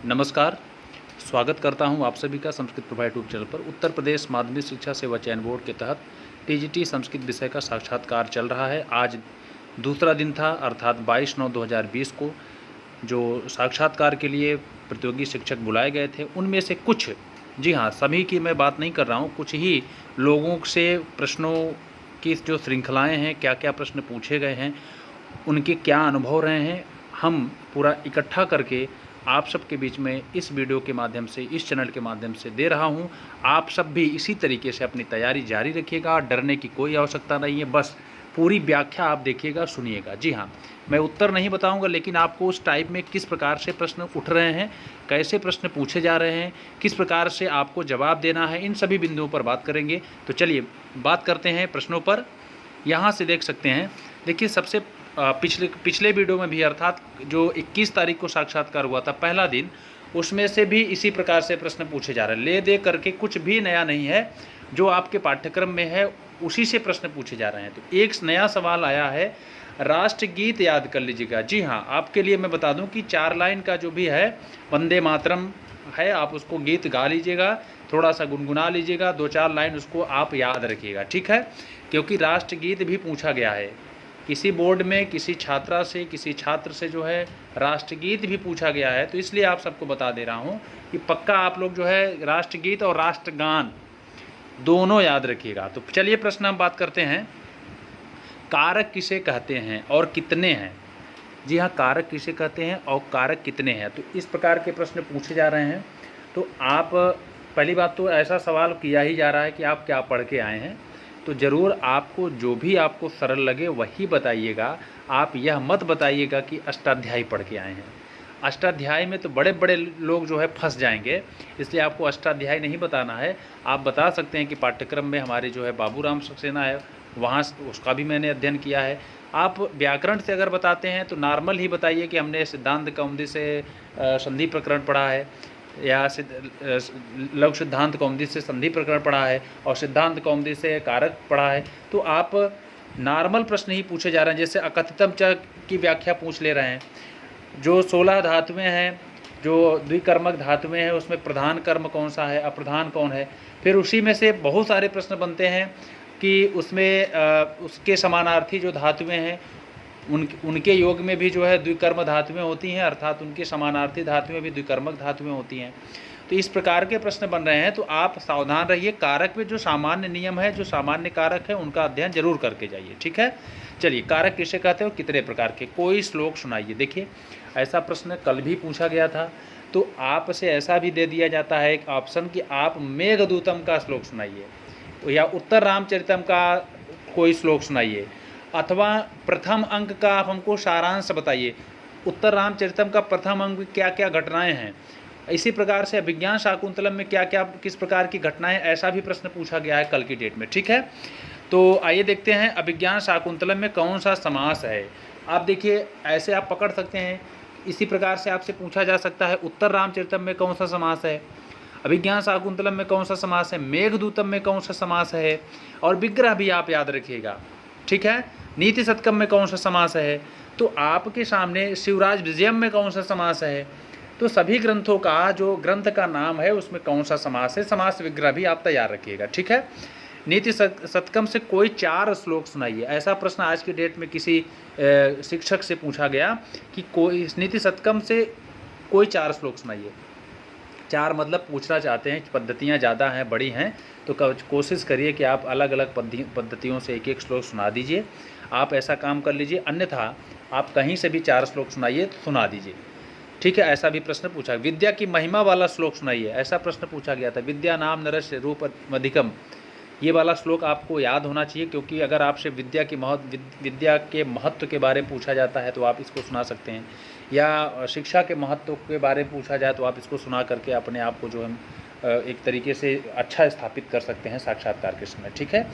नमस्कार, स्वागत करता हूं आप सभी का संस्कृत प्रभा यूट्यूब चैनल पर। उत्तर प्रदेश माध्यमिक शिक्षा सेवा चयन बोर्ड के तहत टीजीटी संस्कृत विषय का साक्षात्कार चल रहा है। आज दूसरा दिन था, अर्थात 22/9/2020 को जो साक्षात्कार के लिए प्रतियोगी शिक्षक बुलाए गए थे, उनमें से कुछ, जी हाँ, सभी की मैं बात नहीं कर रहा हूँ, कुछ ही लोगों से प्रश्नों की जो श्रृंखलाएँ हैं, क्या क्या प्रश्न पूछे गए हैं, उनके क्या अनुभव रहे हैं, हम पूरा इकट्ठा करके आप सबके बीच में इस वीडियो के माध्यम से, इस चैनल के माध्यम से दे रहा हूं। आप सब भी इसी तरीके से अपनी तैयारी जारी रखिएगा, डरने की कोई आवश्यकता नहीं है, बस पूरी व्याख्या आप देखिएगा, सुनिएगा। जी हाँ, मैं उत्तर नहीं बताऊंगा, लेकिन आपको उस टाइप में किस प्रकार से प्रश्न उठ रहे हैं, कैसे प्रश्न पूछे जा रहे हैं, किस प्रकार से आपको जवाब देना है, इन सभी बिंदुओं पर बात करेंगे। तो चलिए बात करते हैं प्रश्नों पर। यहाँ से देख सकते हैं, देखिए सबसे पिछले वीडियो में भी, अर्थात जो 21 तारीख को साक्षात्कार हुआ था, पहला दिन, उसमें से भी इसी प्रकार से प्रश्न पूछे जा रहे हैं। ले दे करके कुछ भी नया नहीं है, जो आपके पाठ्यक्रम में है उसी से प्रश्न पूछे जा रहे हैं। तो एक नया सवाल आया है, राष्ट्रगीत याद कर लीजिएगा। जी हाँ, आपके लिए मैं बता दूं कि 4 लाइन का जो भी है वंदे मातरम है, आप उसको गीत गा लीजिएगा, थोड़ा सा गुनगुना लीजिएगा, 2-4 लाइन उसको आप याद रखिएगा, ठीक है। क्योंकि राष्ट्रगीत भी पूछा गया है किसी बोर्ड में, किसी छात्रा से, किसी छात्र से जो है राष्ट्रगीत भी पूछा गया है। तो इसलिए आप सबको बता दे रहा हूँ कि पक्का आप लोग जो है राष्ट्रगीत और राष्ट्रगान दोनों याद रखिएगा। तो चलिए प्रश्न हम बात करते हैं, कारक किसे कहते हैं और कितने हैं। जी हाँ, कारक किसे कहते हैं और कारक कितने हैं, तो इस प्रकार के प्रश्न पूछे जा रहे हैं। तो आप, पहली बात तो ऐसा सवाल किया ही जा रहा है कि आप क्या पढ़ के आए हैं, तो ज़रूर आपको जो भी आपको सरल लगे वही बताइएगा। आप यह मत बताइएगा कि अष्टाध्यायी पढ़ के आए हैं। अष्टाध्यायी में तो बड़े बड़े लोग जो है फंस जाएंगे, इसलिए आपको अष्टाध्यायी नहीं बताना है। आप बता सकते हैं कि पाठ्यक्रम में हमारे जो है बाबूराम सक्सेना है, वहाँ उसका भी मैंने अध्ययन किया है। आप व्याकरण से अगर बताते हैं तो नॉर्मल ही बताइए कि हमने सिद्धांत कौमुदी से संधि प्रकरण पढ़ा है, या लघु सिद्धांत कौमुदी से संधि प्रकरण पढ़ा है, और सिद्धांत कौमुदी से कारक पढ़ा है। तो आप नॉर्मल प्रश्न ही पूछे जा रहे हैं। जैसे अकथितम च की व्याख्या पूछ ले रहे हैं। जो 16 धातुएं हैं, जो द्विकर्मक धातुएं हैं, उसमें प्रधान कर्म कौन सा है, अप्रधान कौन है। फिर उसी में से बहुत सारे प्रश्न बनते हैं कि उसमें उसके समानार्थी जो धातुएं हैं, उनके योग में भी जो है द्विकर्म धातुएं होती हैं, अर्थात उनके समानार्थी धातुएं भी द्विकर्मक धातुएं होती हैं। तो इस प्रकार के प्रश्न बन रहे हैं, तो आप सावधान रहिए। कारक में जो सामान्य नियम है, जो सामान्य कारक है, उनका अध्ययन जरूर करके जाइए, ठीक है। चलिए, कारक किसे कहते हैं और कितने प्रकार के, कोई श्लोक सुनाइए। देखिए, ऐसा प्रश्न कल भी पूछा गया था, तो आपसे ऐसा भी दे दिया जाता है एक ऑप्शन कि आप मेघदूतम का श्लोक सुनाइए, या उत्तर रामचरितम का कोई श्लोक सुनाइए, अथवा प्रथम अंक का आप हमको सारांश बताइए। उत्तर रामचरितम का प्रथम अंक क्या क्या घटनाएं हैं, इसी प्रकार से अभिज्ञान शाकुंतलम में क्या क्या किस प्रकार की घटनाएं, ऐसा भी प्रश्न पूछा गया है कल की डेट में, ठीक है। तो आइए देखते हैं, अभिज्ञान शाकुंतलम में कौन सा समास है। आप देखिए, ऐसे आप पकड़ सकते हैं, इसी प्रकार से आपसे पूछा जा सकता है, उत्तर रामचरितम में कौन सा समास है, अभिज्ञान शाकुंतलम में कौन सा समास है, मेघदूतम में कौन सा समास है, और विग्रह भी आप याद रखिएगा, ठीक है। नीति शतकम में कौन सा समास है, तो आपके सामने शिवराज विजयम में कौन सा समास है। तो सभी ग्रंथों का, जो ग्रंथ का नाम है, उसमें कौन सा समास है, समास विग्रह भी आप तैयार रखिएगा, ठीक है। नीति शतकम से कोई 4 श्लोक सुनाइए। ऐसा प्रश्न आज की डेट में किसी शिक्षक से पूछा गया कि कोई नीति शतकम से कोई 4 श्लोक सुनाइए। 4 मतलब पूछना चाहते हैं, पद्धतियाँ ज़्यादा हैं, बड़ी हैं, तो कोशिश करिए कि आप अलग अलग पद्धतियों से एक एक श्लोक सुना दीजिए। आप ऐसा काम कर लीजिए, अन्यथा आप कहीं से भी 4 श्लोक सुनाइए तो सुना दीजिए, ठीक है। ऐसा भी प्रश्न पूछा, विद्या की महिमा वाला श्लोक सुनाइए, ऐसा प्रश्न पूछा गया था। विद्या नाम नरस्य रूप अधिकम, ये वाला श्लोक आपको याद होना चाहिए, क्योंकि अगर आपसे विद्या के महत्व के बारे में पूछा जाता है तो आप इसको सुना सकते हैं, या शिक्षा के महत्व के बारे में पूछा जाए तो आप इसको सुना करके अपने आप को जो है एक तरीके से अच्छा स्थापित कर सकते हैं साक्षात्कार के समय, ठीक है।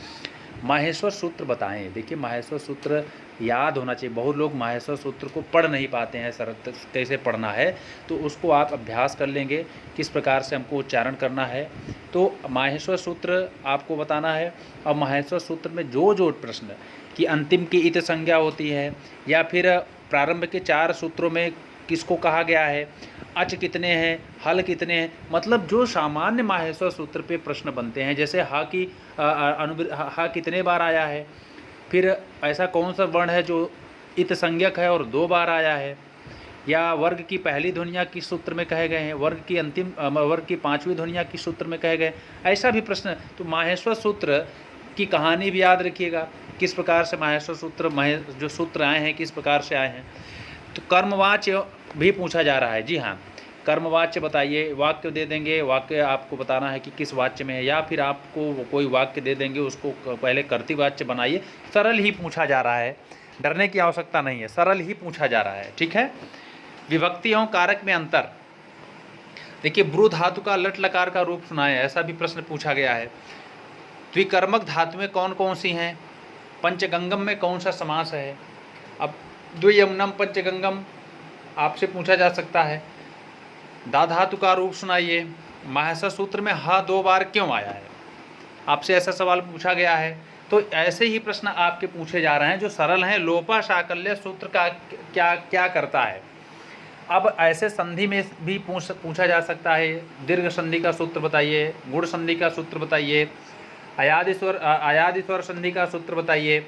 माहेश्वर सूत्र बताएं। देखिए, माहेश्वर सूत्र याद होना चाहिए। बहुत लोग माहेश्वर सूत्र को पढ़ नहीं पाते हैं, सर कैसे पढ़ना है, तो उसको आप अभ्यास कर लेंगे, किस प्रकार से हमको उच्चारण करना है। तो माहेश्वर सूत्र आपको बताना है, और माहेश्वर सूत्र में जो जो प्रश्न की अंतिम की इत संज्ञा होती है, या फिर प्रारंभ के 4 सूत्रों में किसको कहा गया है, अच कितने हैं, हल कितने हैं, मतलब जो सामान्य माहेश्वर सूत्र पे प्रश्न बनते हैं, जैसे हा की हा कितने बार आया है, फिर ऐसा कौन सा वर्ण है जो इत संज्ञक है और 2 बार आया है, या वर्ग की पहली ध्वनियाँ किस सूत्र में कहे गए हैं, वर्ग की 5वीं ध्वनियाँ किस सूत्र में कहे गए, ऐसा भी प्रश्न। तो माहेश्वर सूत्र की कहानी भी याद रखिएगा, किस प्रकार से माहेश्वर सूत्र जो सूत्र आए हैं किस प्रकार से आए हैं। तो कर्मवाच्य भी पूछा जा रहा है, जी हाँ, कर्मवाच्य बताइए, वाक्य दे देंगे, वाक्य आपको बताना है कि किस वाच्य में है, या फिर आपको कोई वाक्य दे देंगे, उसको पहले कर्तृवाच्य बनाइए। सरल ही पूछा जा रहा है, डरने की आवश्यकता नहीं है, सरल ही पूछा जा रहा है, ठीक है। विभक्ति एवं कारक में अंतर, देखिए ब्रू धातु का लट लकार का रूप सुनाए, ऐसा भी प्रश्न पूछा गया है। द्विकर्मक धातु में कौन कौन सी हैं, पंचगंगम में कौन सा समास है। अब द्वियमनम पंचगंगम आपसे पूछा जा सकता है। दा धातु का रूप सुनाइए, माहेश्वर सूत्र में हा 2 बार क्यों आया है, आपसे ऐसा सवाल पूछा गया है। तो ऐसे ही प्रश्न आपके पूछे जा रहे हैं जो सरल हैं। लोपा शाकल्य सूत्र का क्या क्या करता है। अब ऐसे संधि में भी पूछा जा सकता है, दीर्घ संधि का सूत्र बताइए, गुण संधि का सूत्र बताइए, अयादिस्वर संधि का सूत्र बताइए,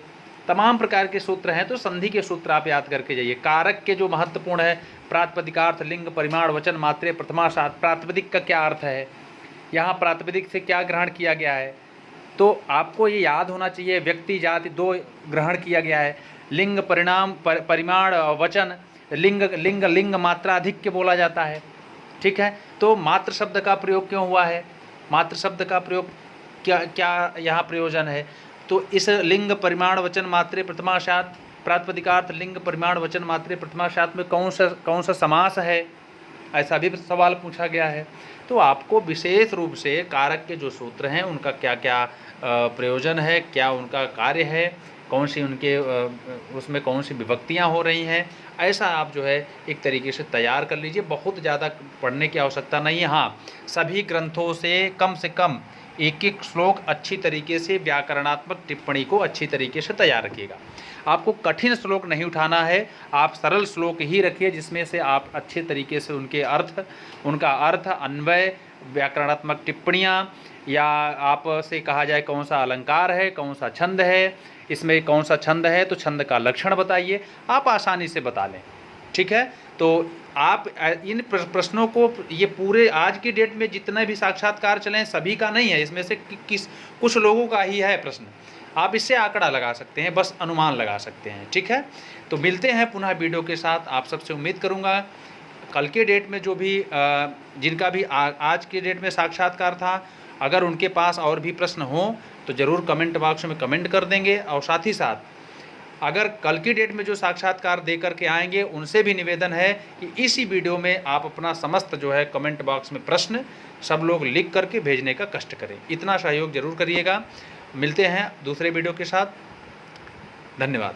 तमाम प्रकार के सूत्र हैं। तो संधि के सूत्र आप याद करके जाइए। कारक के जो महत्वपूर्ण है, प्रातिपदिकार्थ, लिंग, परिमाण, वचन, मात्रे, प्रथमाशात, प्रातिपदिक का क्या अर्थ है, यहाँ प्रातिपदिक से क्या ग्रहण किया गया है, तो आपको ये याद होना चाहिए। व्यक्ति जाति 2 ग्रहण किया गया है, लिंग, परिणाम, परिमाण, वचन, लिंग मात्राधिक्य बोला जाता है, ठीक है। तो मात्र शब्द का प्रयोग क्यों हुआ है, मात्र शब्द का प्रयोग क्या यहाँ प्रयोजन है। तो इस लिंग, परिमाण, वचन, मात्रे, प्रथमाशात, प्रातिपदिकार्थ, लिंग, परिमाण, वचन, मात्रे, प्रथमाशात में कौन सा समास है, ऐसा भी सवाल पूछा गया है। तो आपको विशेष रूप से कारक के जो सूत्र हैं उनका क्या क्या प्रयोजन है, क्या उनका कार्य है, कौन सी उनके उसमें कौन सी विभक्तियाँ हो रही हैं, ऐसा आप जो है एक तरीके से तैयार कर लीजिए। बहुत ज़्यादा पढ़ने की आवश्यकता नहीं है। हाँ, सभी ग्रंथों से कम एक एक श्लोक अच्छी तरीके से व्याकरणात्मक टिप्पणी को अच्छी तरीके से तैयार रखिएगा। आपको कठिन श्लोक नहीं उठाना है, आप सरल श्लोक ही रखिए जिसमें से आप अच्छे तरीके से उनका अर्थ, अन्वय, व्याकरणात्मक टिप्पणियाँ, या आप से कहा जाए कौन सा अलंकार है, कौन सा छंद है, इसमें कौन सा छंद है तो छंद का लक्षण बताइए, आप आसानी से बता लें, ठीक है। तो आप इन प्रश्नों को, ये पूरे आज की डेट में जितने भी साक्षात्कार चले हैं सभी का नहीं है, इसमें से कुछ लोगों का ही है प्रश्न। आप इससे आंकड़ा लगा सकते हैं, बस अनुमान लगा सकते हैं, ठीक है। तो मिलते हैं पुनः वीडियो के साथ। आप सबसे उम्मीद करूंगा कल के डेट में जो भी जिनका भी आज की डेट में साक्षात्कार था, अगर उनके पास और भी प्रश्न हो तो ज़रूर कमेंट बॉक्स में कमेंट कर देंगे। और साथ ही साथ अगर कल की डेट में जो साक्षात्कार दे करके आएंगे उनसे भी निवेदन है कि इसी वीडियो में आप अपना समस्त जो है कमेंट बॉक्स में प्रश्न सब लोग लिख करके भेजने का कष्ट करें। इतना सहयोग जरूर करिएगा। मिलते हैं दूसरे वीडियो के साथ। धन्यवाद।